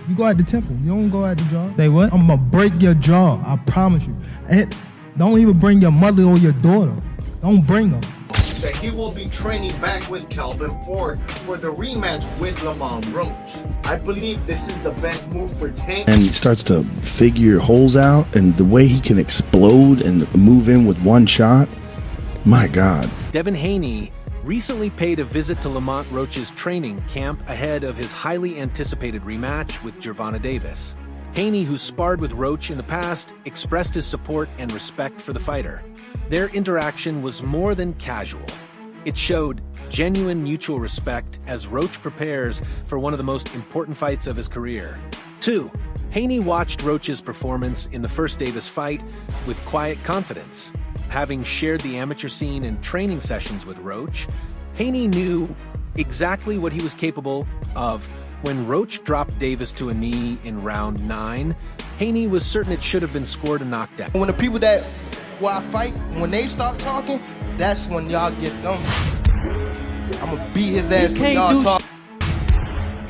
You go at the temple. You don't go at the jaw. Say what? I'm gonna break your jaw. I promise you. And don't even bring your mother or your daughter. Don't bring them. That he will be training back with Calvin Ford for the rematch with Lamont Roach. I believe this is the best move for Tank. And he starts to figure holes out, and the way he can explode and move in with one shot, my God. Devin Haney recently paid a visit to Lamont Roach's training camp ahead of his highly anticipated rematch with Gervonta Davis. Haney, who sparred with Roach in the past, expressed his support and respect for the fighter. Their interaction was more than casual. It showed genuine mutual respect as Roach prepares for one of the most important fights of his career. 2. Haney watched Roach's performance in the first Davis fight with quiet confidence. Having shared the amateur scene and training sessions with Roach, Haney knew exactly what he was capable of. When Roach dropped Davis to a knee in round 9, Haney was certain it should have been scored a knockdown. When the people that I fight, when they start talking, that's when y'all get dumb. I'm gonna beat his ass when y'all talk.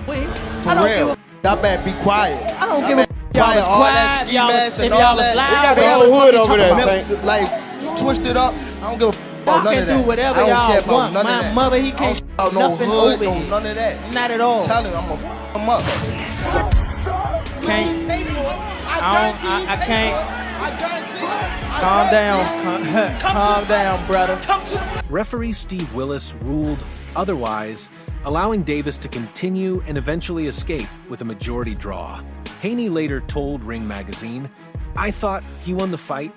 Wait, For real. Y'all better be quiet. I don't give a y'all is quiet, y'all is loud. We got the whole hood over there. Like, twist it up. I don't give a Y'all can do whatever y'all want. My mother, he can't no nothing hood, over here. none of that. Not at all. Tell him I'm gonna f him up. Can't. I can't. Calm down. Calm down, brother. Referee Steve Willis ruled otherwise, allowing Davis to continue and eventually escape with a majority draw. Haney later told Ring Magazine, "I thought he won the fight."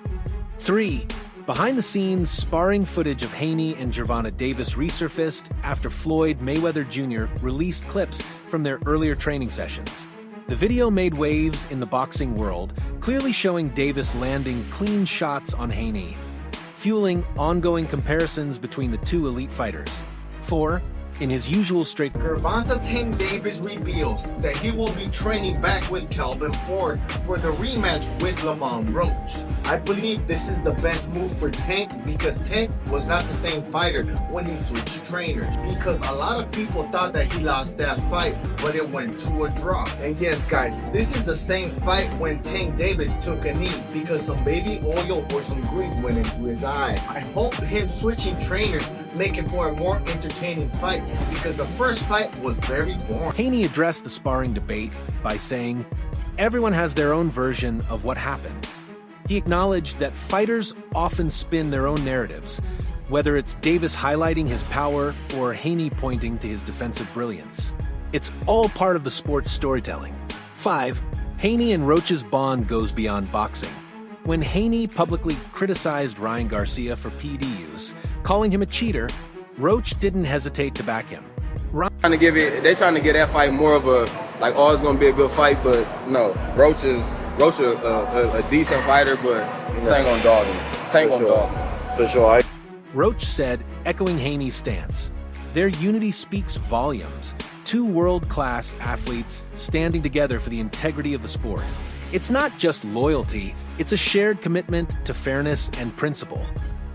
3. Behind-the-scenes sparring footage of Haney and Gervonta Davis resurfaced after Floyd Mayweather Jr. released clips from their earlier training sessions. The video made waves in the boxing world, clearly showing Davis landing clean shots on Haney, fueling ongoing comparisons between the two elite fighters. 4. In his usual straight, Gervonta Tank Davis reveals that he will be training back with Calvin Ford for the rematch with Lamont Roach. I believe this is the best move for Tank because Tank was not the same fighter when he switched trainers. Because a lot of people thought that he lost that fight, but it went to a draw. And yes, guys, this is the same fight when Tank Davis took a knee because some baby oil or some grease went into his eye. I hope him switching trainers make it for a more entertaining fight, because the first fight was very boring. Haney addressed the sparring debate by saying, "Everyone has their own version of what happened." He acknowledged that fighters often spin their own narratives, whether it's Davis highlighting his power or Haney pointing to his defensive brilliance. It's all part of the sport's storytelling. 5. Haney and Roach's bond goes beyond boxing. When Haney publicly criticized Ryan Garcia for PED use, calling him a cheater, Roach didn't hesitate to back him. They're trying to get that fight more of a, like, oh, it's going to be a good fight, but no, Roach is a decent fighter, but Tank on dog him. Tank on dog him. For sure. Roach said, echoing Haney's stance, "Their unity speaks volumes. Two world-class athletes standing together for the integrity of the sport. It's not just loyalty, it's a shared commitment to fairness and principle."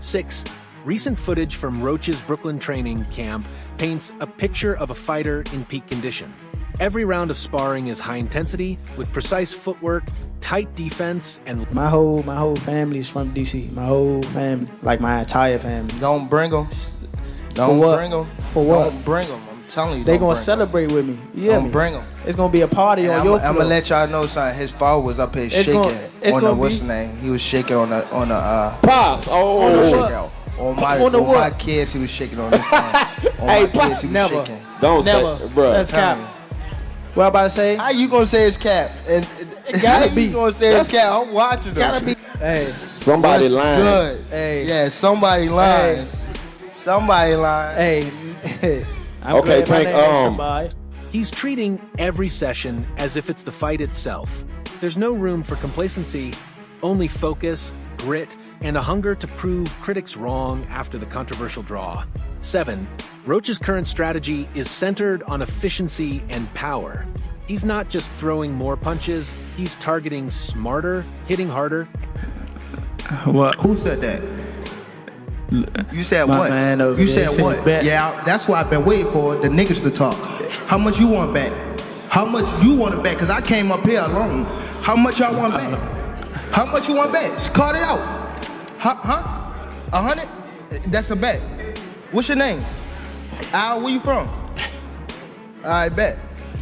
6. Recent footage from Roach's Brooklyn training camp paints a picture of a fighter in peak condition. Every round of sparring is high intensity, with precise footwork, tight defense, and... My whole family is from DC. My whole family, like my entire family. Don't bring them. Don't bring them. For what? Don't bring them. I'm telling you, they gonna celebrate with me. Don't bring them. It's gonna be a party on your floor. I'm gonna let y'all know something. His father was up here shaking on the what's the name? He was shaking on the Pops. On my kids, he was shaking on this thing. On my kids, he was shaking. Don't Never. say, bro. That's cap. What I'm about to say? How you gonna say it's cap? And It gotta be. You gonna say it's cap? I'm watching them. Gotta be. Hey, somebody lying. Good. Hey. Yeah, somebody lying. Hey. Somebody lying. hey. I'm Okay, glad my Tank. name is somebody. He's treating every session as if it's the fight itself. There's no room for complacency, only focus, grit, and a hunger to prove critics wrong after the controversial draw. 7. Roach's current strategy is centered on efficiency and power. He's not just throwing more punches, he's targeting smarter, hitting harder. What? Who said that? You said My what? man You said what? Bet. Yeah, that's why I've been waiting for the niggas to talk. How much you want back? How much you want to bet? Because I came up here alone. How much y'all want to bet? How much you want to bet? Just cut it out. Huh? 100? That's a bet. What's your name? Al, where you from? All right, bet.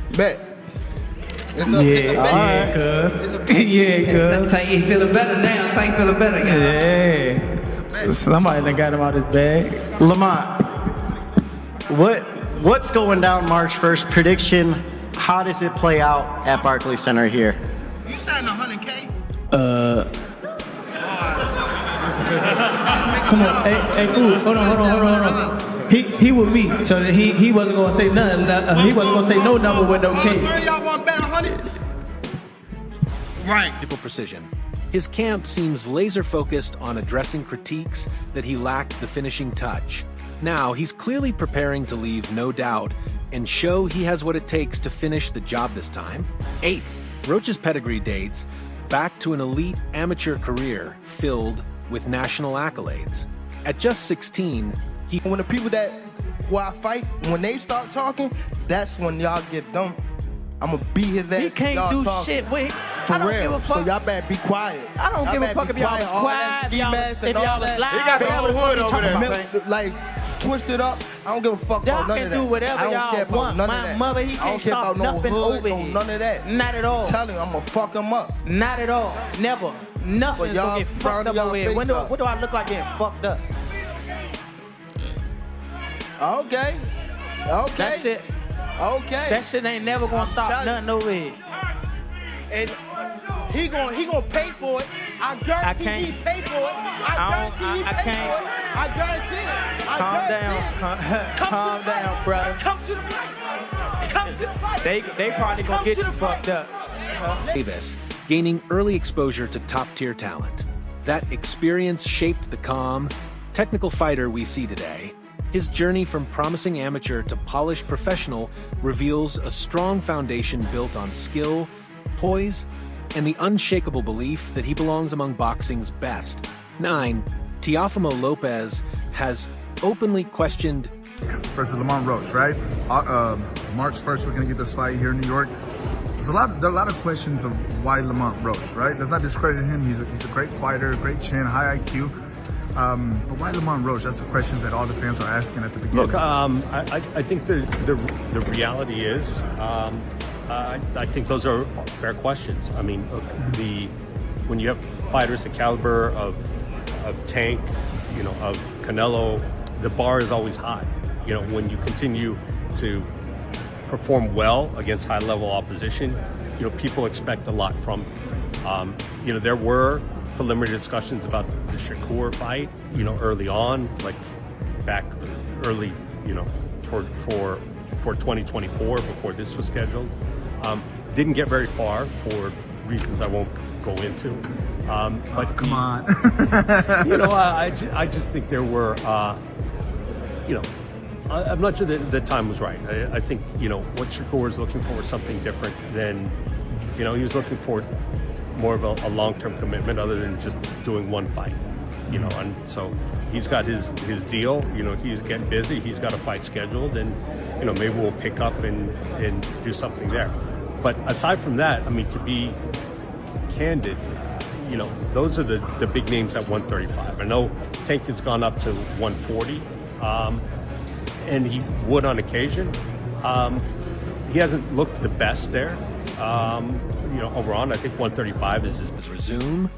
It's a bet. Cuz. Tank, he feeling better now. Tank feeling better. Yeah. Somebody done got him out his bag. Lamont, what's going down March 1st? Prediction, how does it play out at Barclays Center here? You signed 100K? come on. Hey, cool. Hold on. He with me, so that he wasn't gonna say nothing. He wasn't gonna say no number with no K. Y'all want to bet 100? Right. Precision. His camp seems laser-focused on addressing critiques that he lacked the finishing touch. Now, he's clearly preparing to leave no doubt and show he has what it takes to finish the job this time. 8. Roach's pedigree dates back to an elite amateur career filled with national accolades. At just 16, When the people that who I fight, when they start talking, that's when y'all get dumb. I'm gonna beat his ass. He can't do shit with. For I don't real. give a fuck. So y'all better be quiet. I don't give a fuck if y'all was quiet, if y'all was live. He got the whole hood over there. Like twisted up. I don't give a fuck Y'all about none can of that. do whatever I don't y'all care about want. none My of that. mother, he I can't don't care stop about no nothing hood, over no here. none of that. Not at all. Tell him I'm gonna fuck him up. Not at all. Never. Nothing's y'all gonna get fucked up y'all over here. face What up. do I look like getting fucked up? Okay. That shit. Okay. That shit ain't never gonna stop nothing over here. And he gonna pay for it. I guarantee can't. he pay for it. I guarantee he I pay can't. for it. I guarantee it. I Calm guarantee down. it. Calm to the down, fight. brother. Come to the fight. Come to the fight. They probably gonna Come get to you the fight. fucked up. Davis, gaining early exposure to top-tier talent. That experience shaped the calm, technical fighter we see today. His journey from promising amateur to polished professional reveals a strong foundation built on skill, poise, and the unshakable belief that he belongs among boxing's best. 9. Teofimo Lopez has openly questioned versus Lamont Roach, right? March 1st, we're going to get this fight here in New York. There are a lot of questions of why Lamont Roach, right? Let's not discredit him. He's a great fighter, great chin, high IQ. But why Lamont Roach? That's the questions that all the fans are asking at the beginning. Look, I think the reality is, I think those are fair questions. I mean, look, when you have fighters the caliber of Tank, of Canelo, the bar is always high. When you continue to perform well against high-level opposition, people expect a lot from you. There were preliminary discussions about the Shakur fight, early on, like back early, for 2024 before this was scheduled. Didn't get very far for reasons I won't go into. But come on. I just think there were, I'm not sure that the time was right. I think, what Shakur was looking for was something different than, he was looking for more of a long-term commitment other than just doing one fight, and so he's got his deal, he's getting busy, he's got a fight scheduled, and, maybe we'll pick up and do something there. But aside from that, I mean, to be candid, those are the big names at 135. I know Tank has gone up to 140, and he would on occasion. He hasn't looked the best there. Overall, I think 135 is his resume,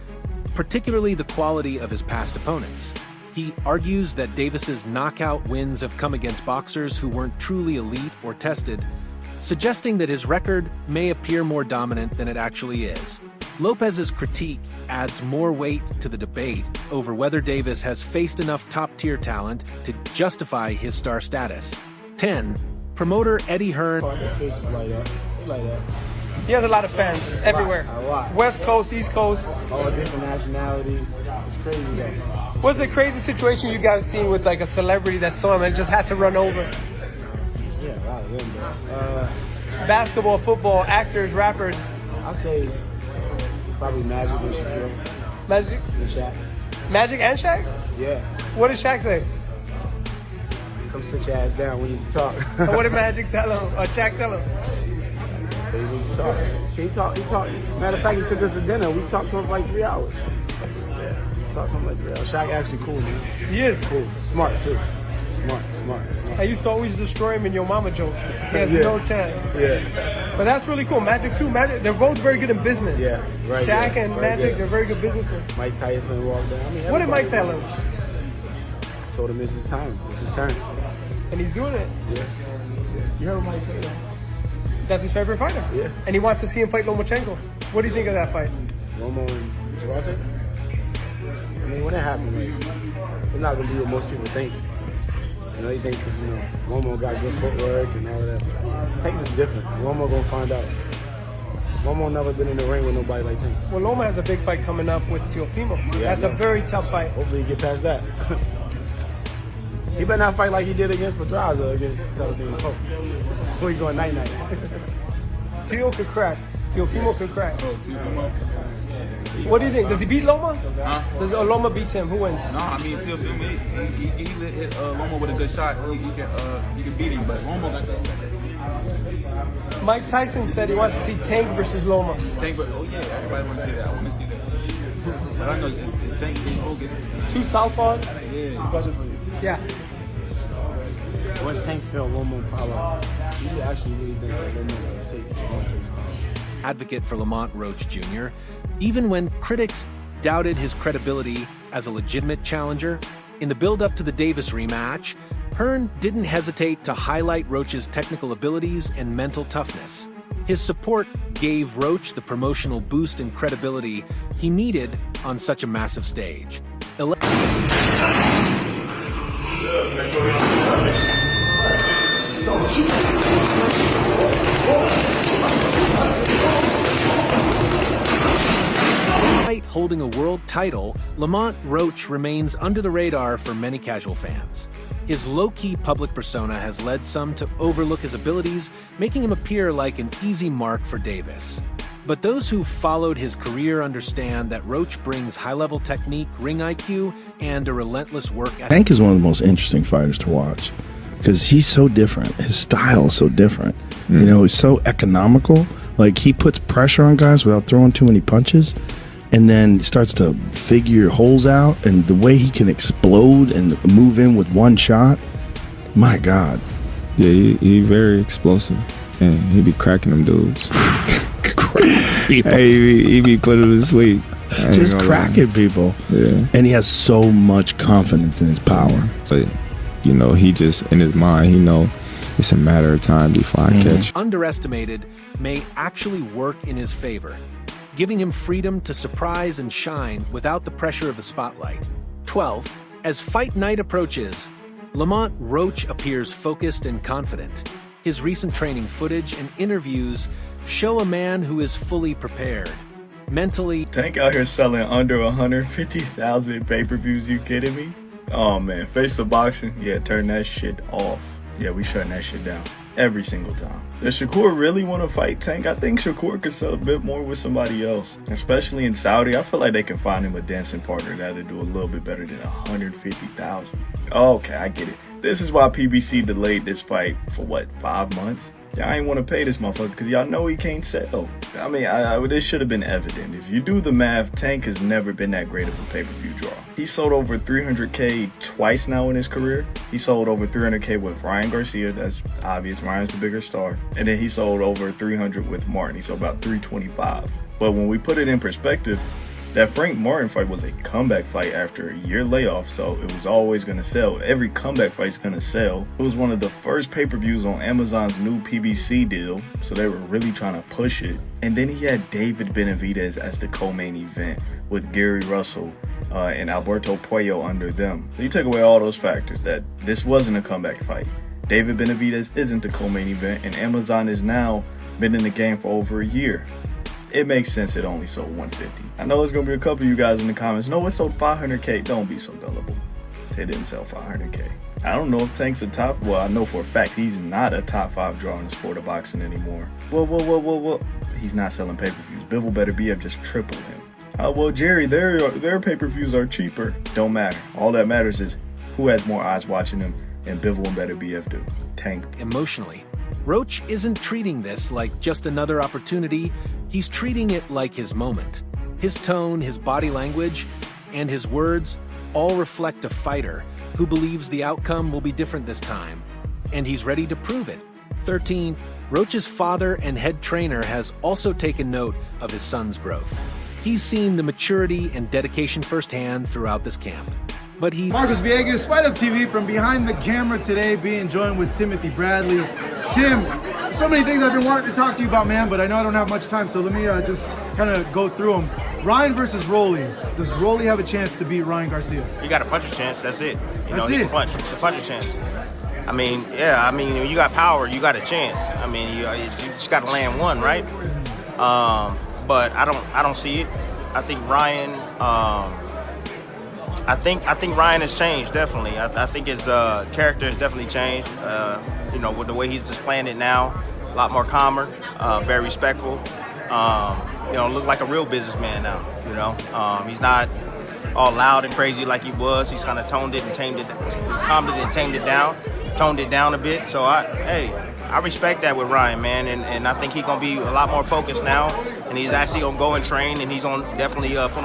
particularly the quality of his past opponents. He argues that Davis's knockout wins have come against boxers who weren't truly elite or tested, suggesting that his record may appear more dominant than it actually is. Lopez's critique adds more weight to the debate over whether Davis has faced enough top-tier talent to justify his star status. 10. Promoter Eddie Hearn. He has a lot of fans everywhere. West Coast, East Coast. All different nationalities. It's crazy though. What's the crazy situation you guys seen with like a celebrity that saw him and just had to run over? Yeah, a lot of them though. Basketball, football, actors, rappers. I'll say probably Magic and Shaquille. Magic? And Shaq. Magic and Shaq? Yeah. What did Shaq say? Come sit your ass down. We need to talk. And what did Magic tell him? Or Shaq tell him? talk. He talked. Matter of fact, he took us to dinner. We talked to him for like 3 hours. Yeah, talked to him like 3 hours. Shaq actually cool, man. He is cool, smart too. Smart. I used to always destroy him in Yo Mama jokes. He has no chance. Yeah. But that's really cool. Magic too. Magic, they're both very good in business. Yeah, right. Shaq and Magic, they're very good businessmen. Mike Tyson walked down. I mean, what did Mike tell him? Told him it's his time. It's his turn. And he's doing it. Yeah. You heard Mike say that? That's his favorite fighter. Yeah. And he wants to see him fight Lomachenko. What do you think of that fight? Lomo and Gervonta? I mean, when it happened, like, it's not going to be what most people think. You know, they think because, you know, Lomo got good footwork and all of that. Tank is different. Lomo going to find out. Lomo never been in the ring with nobody like Tank. Well, Loma has a big fight coming up with Teofimo. Yeah, that's a very tough fight. Hopefully he get past that. He better not fight like he did against Pedraza against Teofimo. Before he going night-night. Teo could crack. Teofimo could crack. What do you think? Does he beat Loma? Does Loma beats him? Who wins? No, I mean Teofimo, he hit Loma with a good shot. He can beat him, but Loma got that. Mike Tyson said he wants to see Tank versus Loma. Tank, but yeah, everybody wants to see that. I want to see that. But I know Tank is focused. Two southpaws. Yeah. Yeah. What's Tank feel Loma power? You actually really think that Loma will take Gervonta's power? Advocate for Lamont Roach Jr., even when critics doubted his credibility as a legitimate challenger, in the build-up to the Davis rematch, Hearn didn't hesitate to highlight Roach's technical abilities and mental toughness. His support gave Roach the promotional boost and credibility he needed on such a massive stage. Holding a world title, Lamont Roach remains under the radar for many casual fans. His low-key public persona has led some to overlook his abilities, making him appear like an easy mark for Davis. But those who followed his career understand that Roach brings high-level technique, ring IQ, and a relentless work ethic. Tank is one of the most interesting fighters to watch because he's so different. His style is so different. You know, he's so economical. Like, he puts pressure on guys without throwing too many punches, and then starts to figure holes out, and the way he can explode and move in with one shot, my God. Yeah, he very explosive, and he be cracking them dudes. Hey, he be putting them to sleep. Just cracking people. Yeah. And he has so much confidence in his power. So, you know, he just, in his mind, he know it's a matter of time before I catch. Underestimated may actually work in his favor, giving him freedom to surprise and shine without the pressure of the spotlight. 12. As fight night approaches, Lamont Roach appears focused and confident. His recent training footage and interviews show a man who is fully prepared. Mentally, Tank out here selling under 150,000 pay-per-views, you kidding me? Oh man, Face the Boxing, yeah, turn that shit off. Yeah, we shutting that shit down every single time. Does Shakur really want to fight Tank? I think Shakur could sell a bit more with somebody else, especially in Saudi. I feel like they can find him a dancing partner that'll do a little bit better than 150,000. Okay, I get it. This is why PBC delayed this fight for what, 5 months? Y'all ain't want to pay this motherfucker because y'all know he can't sell. I mean, this should have been evident. If you do the math, Tank has never been that great of a pay-per-view draw. He sold over 300K twice now in his career. He sold over 300K with Ryan Garcia. That's obvious. Ryan's the bigger star. And then he sold over 300 with Martin. He sold about 325. But when we put it in perspective, that Frank Martin fight was a comeback fight after a year layoff, so it was always going to sell. Every comeback fight's going to sell. It was one of the first pay-per-views on Amazon's new PBC deal, so they were really trying to push it. And then he had David Benavidez as the co-main event with Gary Russell and Alberto Puello under them. So you take away all those factors that this wasn't a comeback fight. David Benavidez isn't the co-main event, and Amazon has now been in the game for over a year. It makes sense it only sold 150. I know there's gonna be a couple of you guys in the comments. No, it sold 500K. Don't be so gullible. It didn't sell 500K. I don't know if Tank's a top. Well, I know for a fact he's not a top 5 draw in the sport of boxing anymore. Well. He's not selling pay-per-views. Bivol better BF just tripled him. Well, Jerry, their pay-per-views are cheaper. Don't matter. All that matters is who has more eyes watching him, and Bivol and Better BF do. Tank. Emotionally, Roach isn't treating this like just another opportunity, he's treating it like his moment. His tone, his body language, and his words all reflect a fighter who believes the outcome will be different this time, and he's ready to prove it. 13. Roach's father and head trainer has also taken note of his son's growth. He's seen the maturity and dedication firsthand throughout this camp. But Marcus Villegas, Fight Up TV from behind the camera today, being joined with Timothy Bradley. Tim, so many things I've been wanting to talk to you about, man, but I know I don't have much time, so let me just kind of go through them. Ryan versus Rolly. Does Rolly have a chance to beat Ryan Garcia? You got a puncher's chance, that's it. That's he it. can punch. It's a puncher's chance. I mean, when you got power, you got a chance. I mean, you just got to land one, right? But I don't see it. I think Ryan. I think Ryan has changed, definitely. I think his character has definitely changed. With the way he's displaying it now, a lot more calmer, very respectful. Look like a real businessman now. He's not all loud and crazy like he was. He's kind of calmed it and tamed it down a bit. So I respect that with Ryan, man, and I think he's gonna be a lot more focused now, and he's actually gonna go and train, and he's gonna definitely put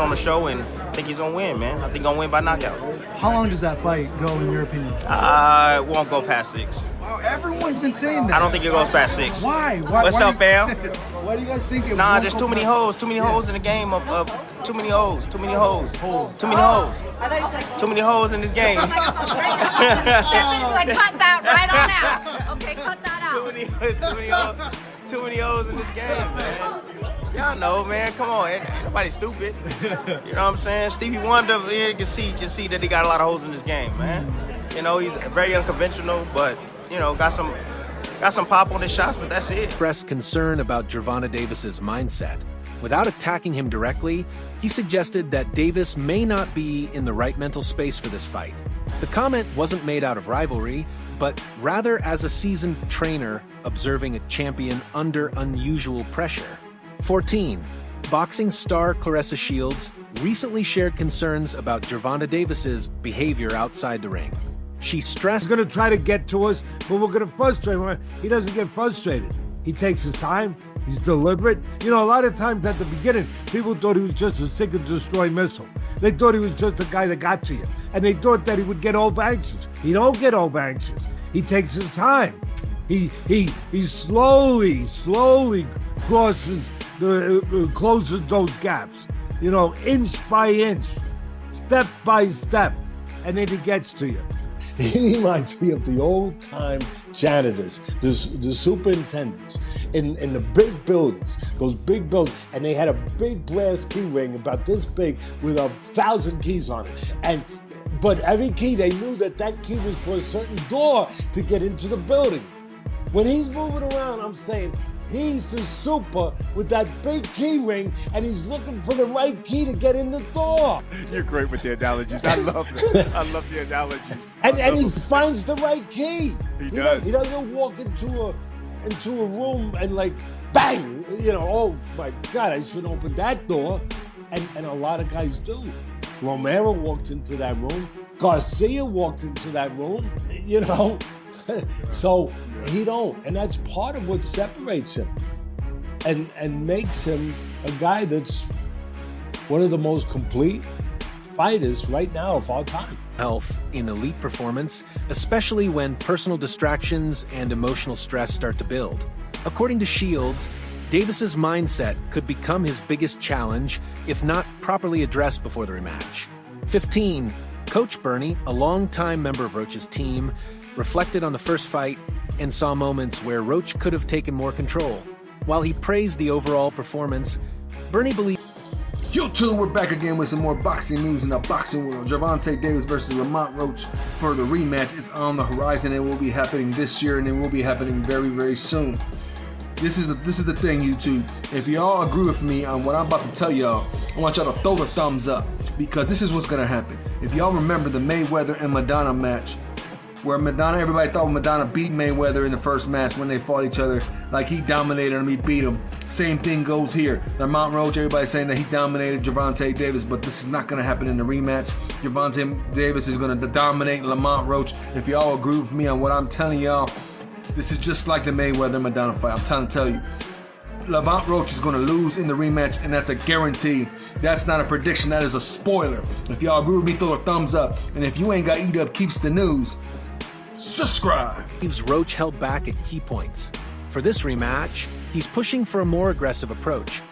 on a show, and I think he's gonna win, man. I think he's gonna win by knockout. How long does that fight go, in your opinion? It won't go past 6. Wow, everyone's been saying that. I don't think it goes past 6. Why? What's up, fam? Why do you guys think it Nah, won't there's go too many past hoes. Too many hoes in the game of too many hoes. Too many hoes. Too many hoes. Too many hoes in this game. Cut that right on out. Okay, cut that out. Too many hoes in this game, man. Y'all know, man. Come on, ain't nobody stupid. You know what I'm saying? Stevie Wonder, you can see that he got a lot of hoes in this game, man. He's very unconventional, but got some pop on his shots, but that's it. Expressed concern about Gervonta Davis's mindset. Without attacking him directly, he suggested that Davis may not be in the right mental space for this fight. The comment wasn't made out of rivalry, but rather as a seasoned trainer observing a champion under unusual pressure. 14. Boxing star Claressa Shields recently shared concerns about Gervonta Davis's behavior outside the ring. She stressed, "He's going to try to get to us, but we're going to frustrate him." He doesn't get frustrated. He takes his time. He's deliberate. A lot of times at the beginning, people thought he was just a seek and destroy missile. They thought he was just a guy that got to you. And they thought that he would get over anxious. He don't get over anxious. He takes his time. He slowly closes those gaps. Inch by inch, step by step, and then he gets to you. He reminds me of the old-time janitors, the superintendents in the big buildings, those big buildings, and they had a big brass key ring about this big with 1,000 keys on it. But every key, they knew that key was for a certain door to get into the building. When he's moving around, I'm saying, he's the super with that big key ring, and he's looking for the right key to get in the door. You're great with the analogies. I love it. I love the analogies. And he finds the right key. He does. He doesn't walk into a room and bang, oh my God, I should open that door. And a lot of guys do. Romero walked into that room. Garcia walked into that room, So he don't, and that's part of what separates him and makes him a guy that's one of the most complete fighters right now of all time. Health in elite performance, especially when personal distractions and emotional stress start to build. According to Shields, Davis's mindset could become his biggest challenge if not properly addressed before the rematch. 15. Coach Bernie, a longtime member of Roach's team, reflected on the first fight and saw moments where Roach could have taken more control. While he praised the overall performance, Bernie believed... YouTube, we're back again with some more boxing news in the boxing world. Gervonta Davis versus Lamont Roach for the rematch is on the horizon. It will be happening this year, and it will be happening very, very soon. This is the thing, YouTube. If y'all agree with me on what I'm about to tell y'all, I want y'all to throw the thumbs up, because this is what's gonna happen. If y'all remember the Mayweather and Madonna match, where everybody thought Madonna beat Mayweather in the first match when they fought each other, like he dominated him, he beat him. Same thing goes here. Lamont Roach, everybody's saying that he dominated Gervonta Davis, but this is not going to happen in the rematch. Gervonta Davis is going to dominate Lamont Roach. If y'all agree with me on what I'm telling y'all, This is just like the Mayweather-Madonna fight. I'm trying to tell you. Lamont Roach is going to lose in the rematch, and that's a guarantee. That's not a prediction. That is a spoiler. If y'all agree with me, throw a thumbs up. And if you ain't got Eat Up Keeps the News, subscribe. Leaves Roach held back at key points. For this rematch, he's pushing for a more aggressive approach,